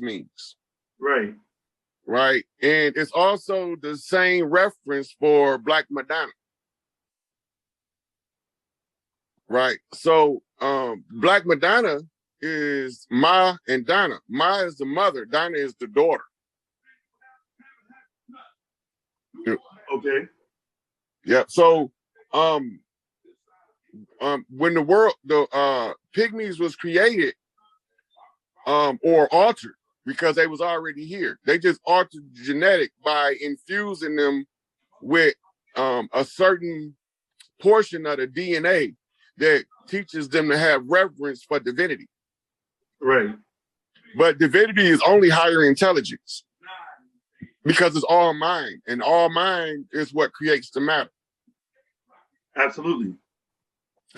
means. Right. Right. And it's also the same reference for Black Madonna. Right. So Black Madonna is Ma and Donna. Ma is the mother, Donna is the daughter. Okay. Yeah. So when the pygmies was created or altered, because they was already here, they just altered the genetic by infusing them with a certain portion of the DNA that teaches them to have reverence for divinity. Right. But divinity is only higher intelligence because it's all mind, and all mind is what creates the matter. Absolutely.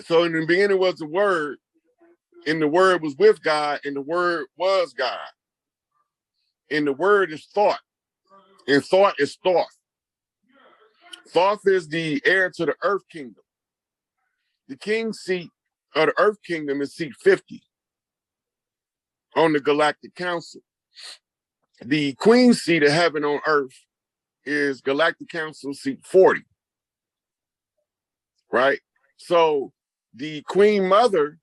So in the beginning was the Word, and the Word was with God, and the Word was God. And the Word is thought, and thought is Thoth. Thoth is the heir to the Earth Kingdom. The king's seat of the Earth Kingdom is seat 50 on the Galactic Council. The queen's seat of heaven on Earth is Galactic Council seat 40. Right? So the queen mother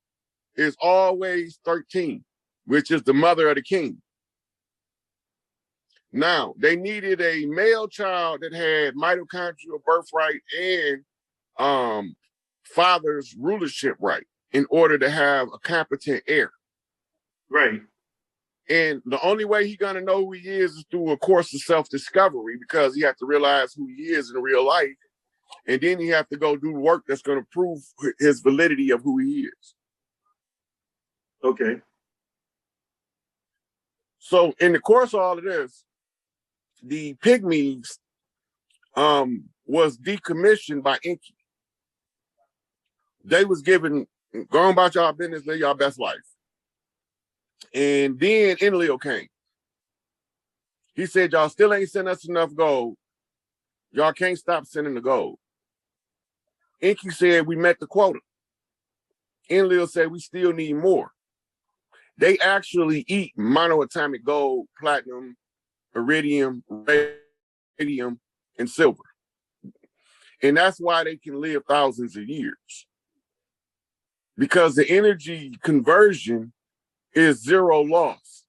is always 13, which is the mother of the king. Now, they needed a male child that had mitochondrial birthright and father's rulership right in order to have a competent heir. Right. And the only way he's gonna know who he is through a course of self-discovery, because he has to realize who he is in real life. And then he have to go do work that's gonna prove his validity of who he is. Okay. So in the course of all of this, the pygmies was decommissioned by Enki. They was given, go on about y'all business, live y'all best life. And then Enlil came. He said, y'all still ain't sending us enough gold. Y'all can't stop sending the gold. Enki said, we met the quota. Enlil said, we still need more. They actually eat monoatomic gold, platinum, iridium, radium, and silver. And that's why they can live thousands of years. Because the energy conversion is zero loss.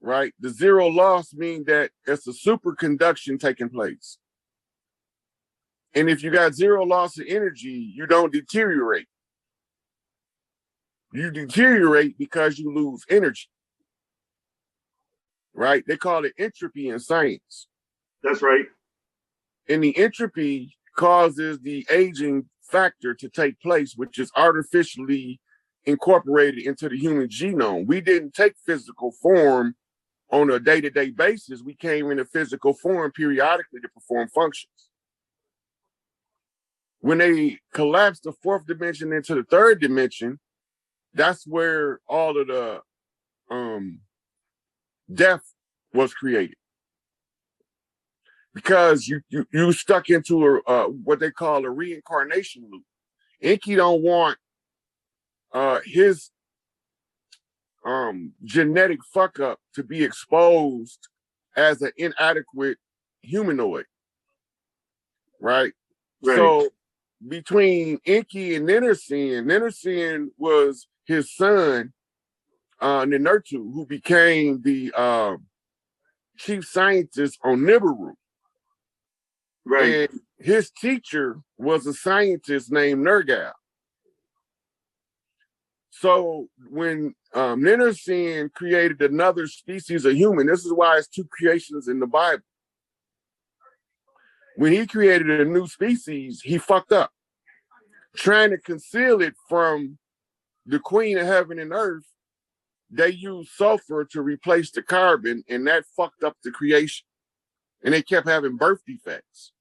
Right? The zero loss means that it's a superconduction taking place. And if you got zero loss of energy, you don't deteriorate. You deteriorate because you lose energy. Right? They call it entropy in science. That's right. And the entropy causes the aging factor to take place, which is artificially incorporated into the human genome. We didn't take physical form on a day-to-day basis. We came in a physical form periodically to perform functions. When they collapsed the fourth dimension into the third dimension, that's where all of the death was created. Because you stuck into what they call a reincarnation loop. Enki don't want his genetic fuck up to be exposed as an inadequate humanoid, right? So between Enki and Ninursin was his son, Ninurtu, who became the chief scientist on Nibiru. Right. And his teacher was a scientist named Nergal. So when Ninursin created another species of human, this is why it's two creations in the Bible. When he created a new species, he fucked up. Trying to conceal it from the queen of heaven and earth, they used sulfur to replace the carbon, and that fucked up the creation. And they kept having birth defects.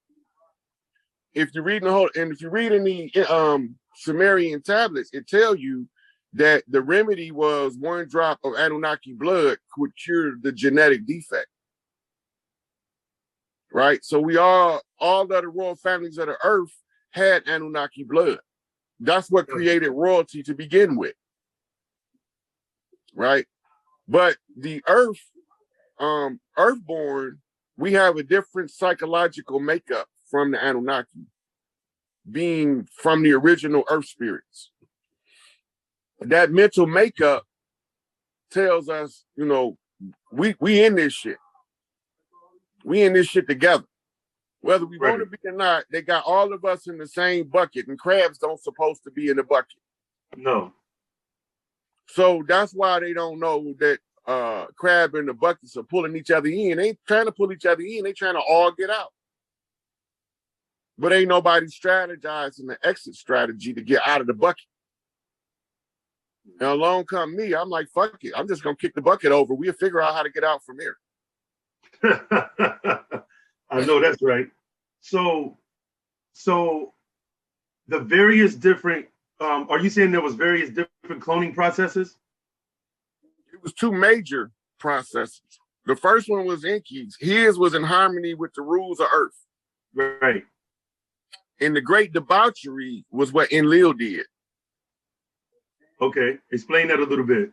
If you read if you read in the Sumerian tablets, it tells you that the remedy was 1 drop of Anunnaki blood would cure the genetic defect. Right? So all of the royal families of the earth had Anunnaki blood. That's what created royalty to begin with. Right? But the earth, earthborn, we have a different psychological makeup from the Anunnaki, being from the original earth spirits. That mental makeup tells us, you know, we in this shit. We in this shit together. Whether we want to be or not, they got all of us in the same bucket, and crabs don't supposed to be in the bucket. No. So that's why they don't know that crab and the buckets are pulling each other in. They ain't trying to pull each other in. They trying to all get out. But ain't nobody strategizing the exit strategy to get out of the bucket. And along come me, I'm like, fuck it. I'm just going to kick the bucket over. We'll figure out how to get out from here. I know that's right. So the various different, are you saying there was various different cloning processes? It was two major processes. The first one was Enki's. His was in harmony with the rules of Earth. Right. And the great debauchery was what Enlil did. Okay, explain that a little bit.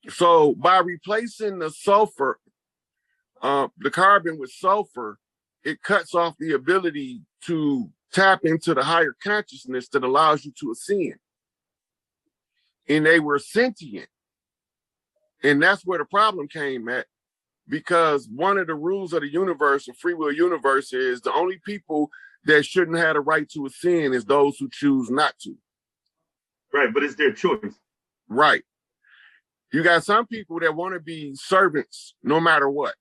So by replacing the sulfur, the carbon with sulfur, it cuts off the ability to tap into the higher consciousness that allows you to ascend. And they were sentient. And that's where the problem came at, because one of the rules of the universe, the free will universe, is the only people that shouldn't have the right to ascend is those who choose not to. Right, but it's their choice. Right. You got some people that want to be servants no matter what.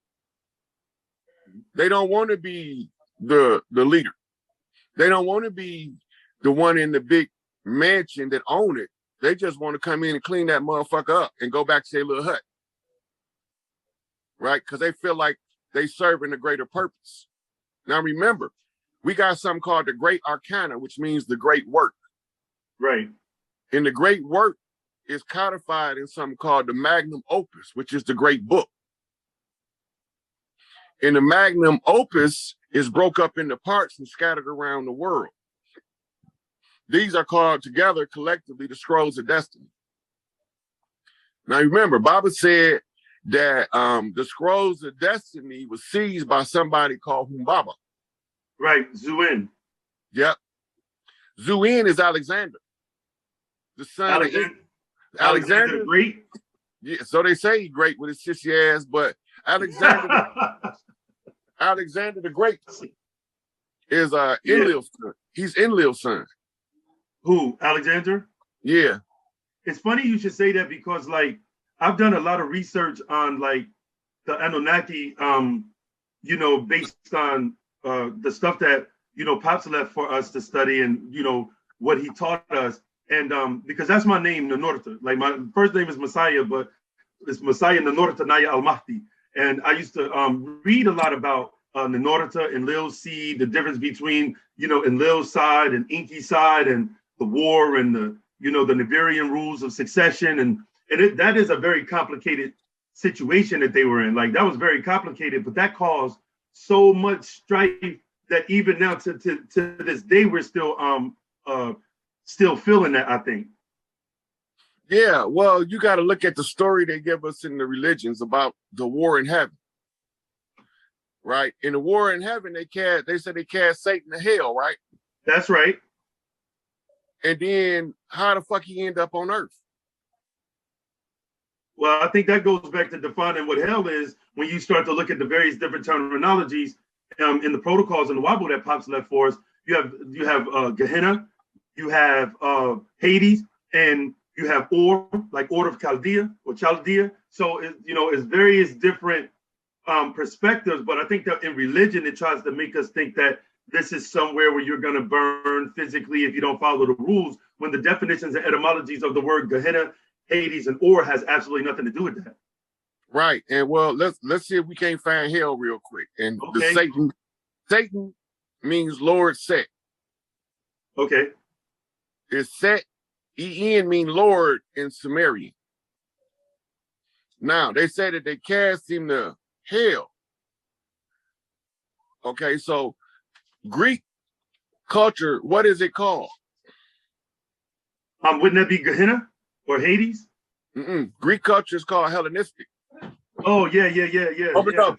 They don't want to be the leader. They don't want to be the one in the big mansion that own it. They just want to come in and clean that motherfucker up and go back to their little hut. Right? Because they feel like they serving a greater purpose. Now remember, we got something called the Great Arcana, which means the great work. Right. And the great work is codified in something called the magnum opus, which is the great book. And the magnum opus is broke up into parts and scattered around the world. These are called together collectively the scrolls of destiny. Now remember, Baba said that the scrolls of destiny was seized by somebody called Humbaba. Right, Zuin. Yep. Zuin is Alexander. The son of Alexander the Great. Yeah, so they say he's great with his sissy ass, but Alexander the Great is Enlil's son. He's Enlil's son. Who? Alexander? Yeah. It's funny you should say that, because like I've done a lot of research on like the Anunnaki, you know, based on the stuff that, you know, Pops left for us to study, and, you know, what he taught us. And because that's my name, Nanorta. Like my first name is Messiah, but it's Messiah Nanorta Naya Al-Mahdi. And I used to read a lot about Nanorta and Lil's seed, the difference between, you know, Enlil's side and Inky's side, and the war, and the, you know, the Nibirian rules of succession. And that is a very complicated situation that they were in. Like that was very complicated, but that caused so much strife that even now to this day, we're still feeling that, I think. Yeah, well, you got to look at the story they give us in the religions about the war in heaven. Right? In the war in heaven, they said they cast Satan to hell, right? That's right. And then how the fuck he end up on earth? Well, I think that goes back to defining what hell is when you start to look at the various different terminologies in the protocols and the Wabu that Pops left for us. You have Gehenna, you have Hades, and you have Or, like Order of Chaldea or Chaldea. So, you know, it's various different perspectives, but I think that in religion, it tries to make us think that this is somewhere where you're going to burn physically if you don't follow the rules, when the definitions and etymologies of the word Gehenna, Hades, and Or has absolutely nothing to do with that. Right. And well, let's see if we can't find hell real quick. And okay. the Satan means Lord Set. Okay. It's Set, E-N mean Lord in Sumerian. Now, they say that they cast him to hell. Okay, so Greek culture, what is it called? Wouldn't that be Gehenna or Hades? Greek culture is called Hellenistic. Oh yeah. Open up.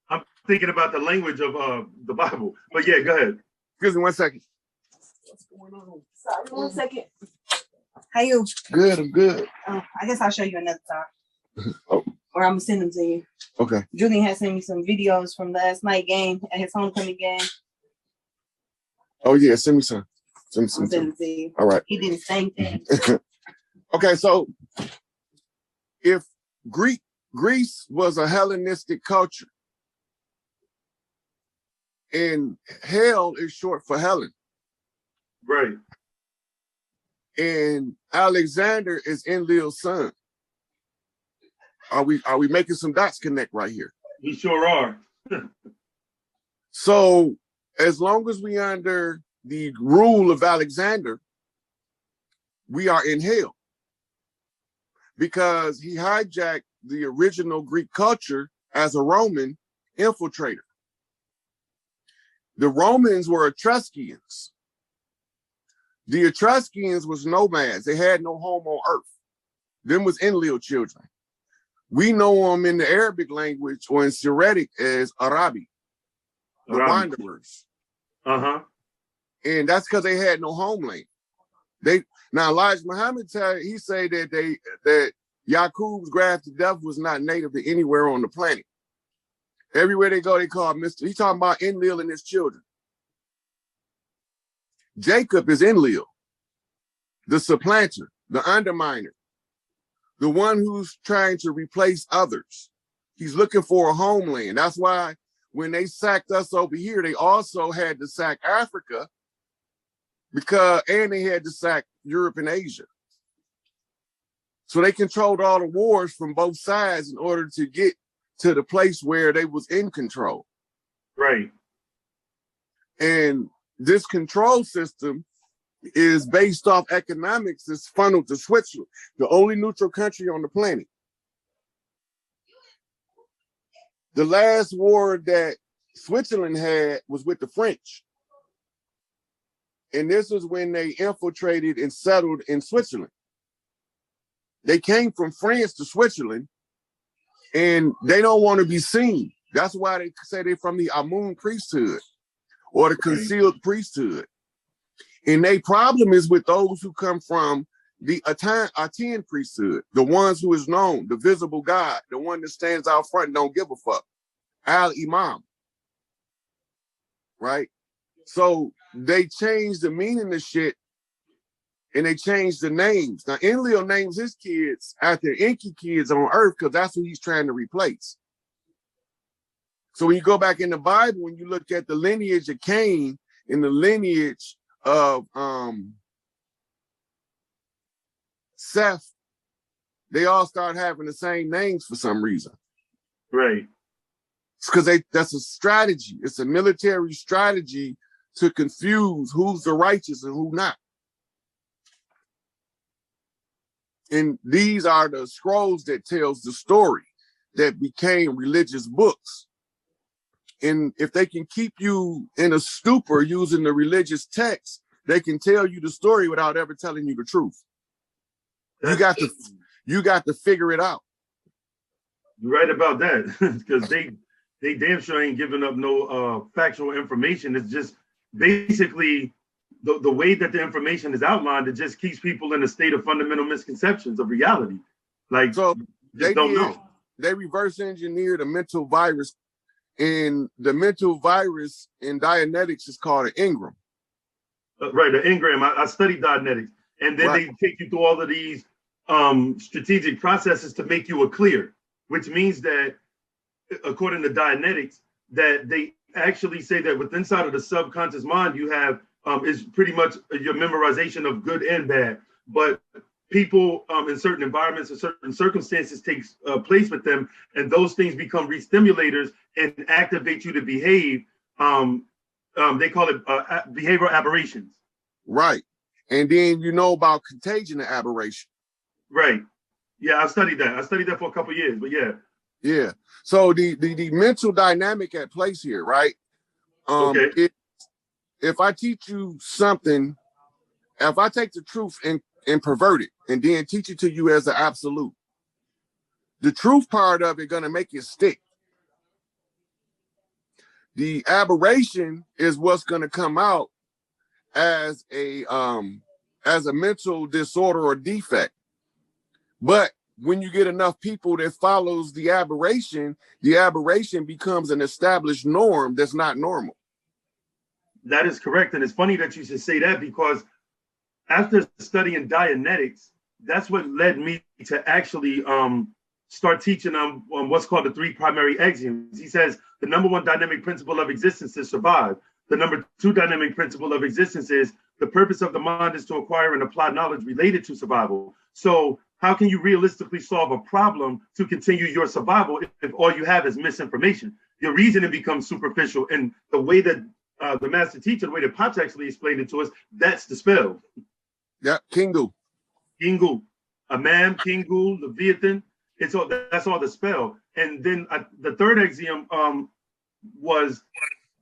I'm thinking about the language of the Bible. But yeah, go ahead. Excuse me 1 second. What's going on? Sorry, 1 second. How you? Good, I'm good. I guess I'll show you another time. Oh. Or I'm gonna send them to you. Okay. Julian has sent me some videos from last night game at his homecoming game. Oh yeah, send me some. Send me some. I'll send it to you. All right. He did the same thing. Okay, so if Greece was a Hellenistic culture, and Hell is short for Helen. Right. And Alexander is Enlil's son. Are we making some dots connect right here? We sure are. So as long as we under the rule of Alexander, we are in hell. Because he hijacked the original Greek culture as a Roman infiltrator. The Romans were Etruscans. The Etruscans was nomads. They had no home on earth. Them was Enlil children. We know them in the Arabic language or in Syriac as Arabi, the wanderers. Uh-huh. And that's because they had no homeland. Now Elijah Muhammad he say that Yaqub's grafted death was not native to anywhere on the planet. Everywhere they go, they call Mr. He's talking about Enlil and his children. Jacob is Enlil, the supplanter, the underminer, the one who's trying to replace others. He's looking for a homeland. That's why when they sacked us over here, they also had to sack Africa and they had to sack Europe and Asia. So they controlled all the wars from both sides in order to get to the place where they was in control. Right. And this control system is based off economics. It's funneled to Switzerland, the only neutral country on the planet. The last war that Switzerland had was with the French. And this is when they infiltrated and settled in Switzerland. They came from France to Switzerland and they don't want to be seen. That's why they say they're from the Amun priesthood or the concealed priesthood. And their problem is with those who come from the Aten priesthood, the ones who is known, the visible God, the one that stands out front and don't give a fuck, Al-Imam, right? So they changed the meaning of shit and they changed the names. Now Enlil names his kids after Enki kids on earth because that's who he's trying to replace. So when you go back in the Bible, when you look at the lineage of Cain and the lineage of Seth, they all start having the same names for some reason. Right. It's because that's a strategy. It's a military strategy to confuse who's the righteous and who not. And these are the scrolls that tells the story that became religious books. And if they can keep you in a stupor using the religious text, they can tell you the story without ever telling you the truth. You got to figure it out. You're right about that, because they damn sure ain't giving up no factual information. It's just basically the way that the information is outlined. It just keeps people in a state of fundamental misconceptions of reality. Like, so they don't know. They reverse engineered a mental virus. And the mental virus in Dianetics is called an engram. Right, the engram. I studied Dianetics. And then they take you through all of these strategic processes to make you a clear, which means that, according to Dianetics, that they actually say that within inside of the subconscious mind, you have is pretty much your memorization of good and bad. But people in certain environments and certain circumstances takes place with them, and those things become re-stimulators and activate you to behave. They call it behavioral aberrations. Right. And then you know about contagion and aberration. Right. Yeah, I studied that. I studied that for a couple of years, but yeah. Yeah. So the mental dynamic at place here, right? Okay. If I teach you something, if I take the truth and pervert it and then teach it to you as an absolute, The truth part of it gonna make it stick. The aberration is what's gonna come out as a mental disorder or defect. But when you get enough people that follows the aberration becomes an established norm that's not normal. That is correct. And it's funny that you should say that, because after studying Dianetics, that's what led me to actually start teaching on what's called the 3 primary axioms. He says the number 1 dynamic principle of existence is survive. The number 2 dynamic principle of existence is the purpose of the mind is to acquire and apply knowledge related to survival. So how can you realistically solve a problem to continue your survival if all you have is misinformation? Your reasoning becomes superficial. And the way that the master teacher, the way that Pops actually explained it to us, that's the spell. Yeah, Kingu. Kingu. Amam, Kingu, Leviathan. It's all, that's all the spell. And then the third axiom was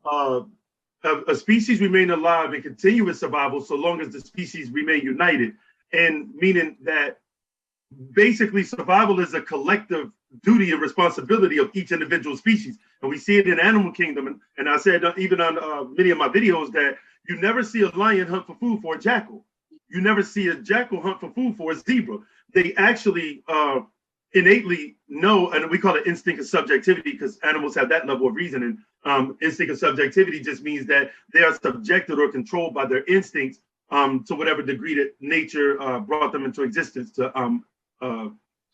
a species remain alive and continue its survival so long as the species remain united. And meaning that basically survival is a collective duty and responsibility of each individual species. And we see it in animal kingdom. And I said even on many of my videos that you never see a lion hunt for food for a jackal. You never see a jackal hunt for food for a zebra. They actually innately know, and we call it instinct of subjectivity because animals have that level of reasoning. Instinct of subjectivity just means that they are subjected or controlled by their instincts to whatever degree that nature brought them into existence to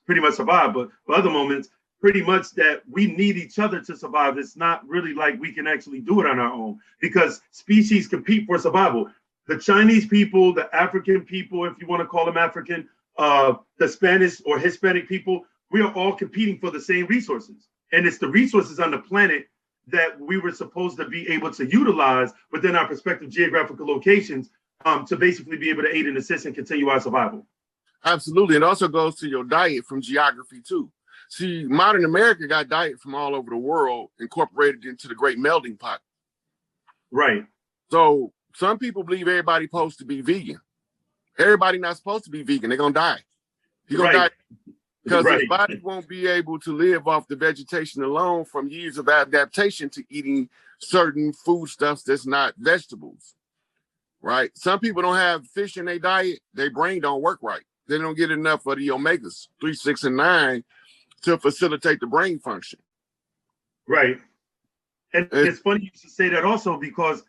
pretty much survive. But for other moments, pretty much that we need each other to survive. It's not really like we can actually do it on our own because species compete for survival. The Chinese people, the African people, if you want to call them African, the Spanish or Hispanic people, we are all competing for the same resources. And it's the resources on the planet that we were supposed to be able to utilize within our respective geographical locations to basically be able to aid and assist and continue our survival. Absolutely. It also goes to your diet from geography too. See, modern America got diet from all over the world incorporated into the great melting pot. Right. So some people believe everybody's supposed to be vegan. Everybody not supposed to be vegan. They're gonna die. You're gonna die because his body won't be able to live off the vegetation alone from years of adaptation to eating certain foodstuffs that's not vegetables. Right? Some people don't have fish in their diet, their brain don't work right. They don't get enough of the omegas 3, 6, and 9 to facilitate the brain function. Right. And it's funny you should say that also because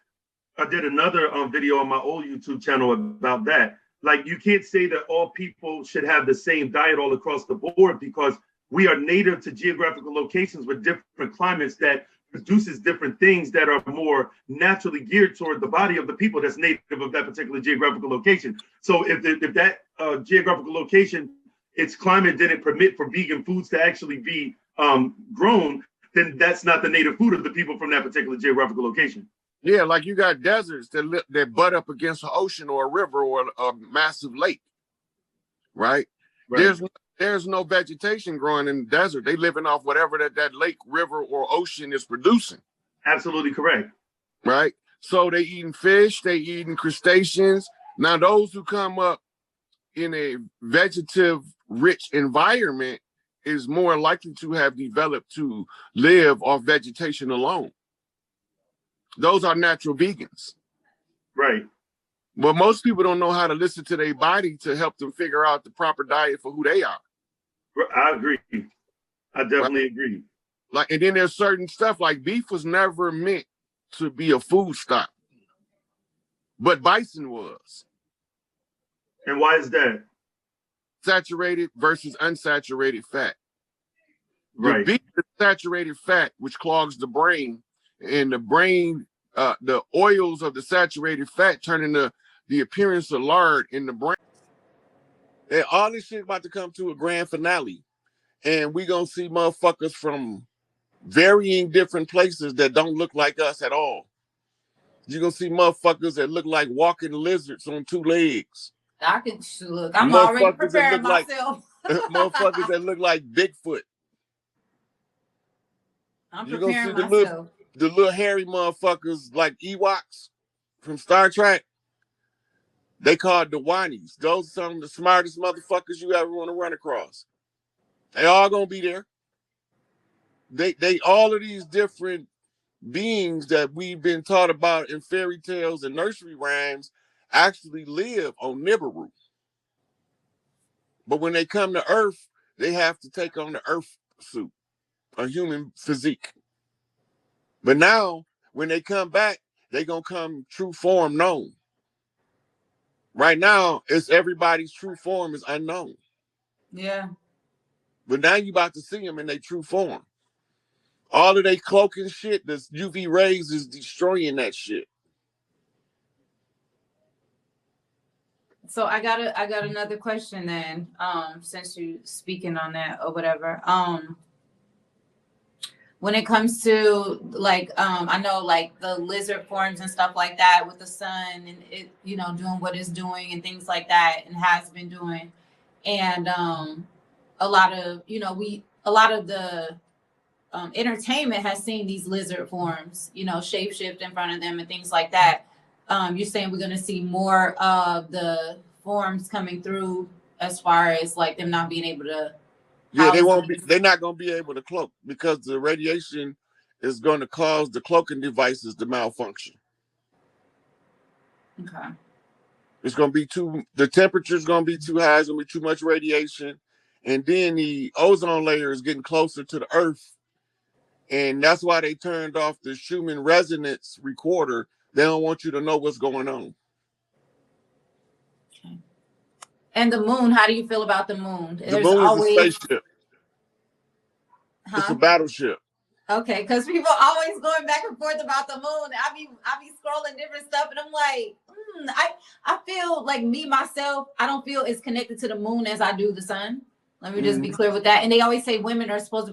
I did another video on my old YouTube channel about that. Like, you can't say that all people should have the same diet all across the board because we are native to geographical locations with different climates that produces different things that are more naturally geared toward the body of the people that's native of that particular geographical location. So if that geographical location, its climate didn't permit for vegan foods to actually be grown, then that's not the native food of the people from that particular geographical location. Yeah, like you got deserts that butt up against an ocean or a river or a massive lake, right? There's no vegetation growing in the desert. They living off whatever that lake, river, or ocean is producing. Absolutely correct. Right? So they eating fish, they eating crustaceans. Now those who come up in a vegetative-rich environment is more likely to have developed to live off vegetation alone. Those are natural vegans. Right. But most people don't know how to listen to their body to help them figure out the proper diet for who they are. I agree. I definitely agree. Like, and then there's certain stuff like beef was never meant to be a food stock, but bison was. And why is that? Saturated versus unsaturated fat. Right. The beef is saturated fat, which clogs the brain, and the brain, the oils of the saturated fat turn into the appearance of lard in the brain. And all this shit about to come to a grand finale. And we gonna see motherfuckers from varying different places that don't look like us at all. You're gonna see motherfuckers that look like walking lizards on 2 legs. I can look. I'm already preparing myself. Motherfuckers that look like Bigfoot. I'm preparing myself. The little hairy motherfuckers like Ewoks from Star Trek. They called the Wanies. Those are some of the smartest motherfuckers you ever want to run across. They all gonna be there. They all of these different beings that we've been taught about in fairy tales and nursery rhymes actually live on Nibiru. But when they come to Earth, they have to take on the Earth suit, a human physique. But now, when they come back, they gonna come true form known. Right now, it's everybody's true form is unknown. Yeah. But now you about to see them in their true form. All of they cloaking shit, the UV rays is destroying that shit. So I got another question then, since you speaking on that or whatever. When it comes to like, I know like the lizard forms and stuff like that with the sun and it, you know, doing what it's doing and things like that and has been doing. And a lot of, you know, a lot of the entertainment has seen these lizard forms, you know, shapeshift in front of them and things like that. You're saying we're going to see more of the forms coming through as far as like them not being able to. Yeah, they won't be. They're not going to be able to cloak because the radiation is going to cause the cloaking devices to malfunction. Okay. It's going to be the temperature is going to be too high. It's going to be too much radiation. And then the ozone layer is getting closer to the Earth. And that's why they turned off the Schumann resonance recorder. They don't want you to know what's going on. Okay. And the moon, how do you feel about the moon? The moon is a spaceship. Huh? It's a battleship. Okay, because people always going back and forth about the moon. I be scrolling different stuff, and I'm like, I feel like me myself, I don't feel as connected to the moon as I do the sun. Let me just be clear with that. And they always say women are supposed to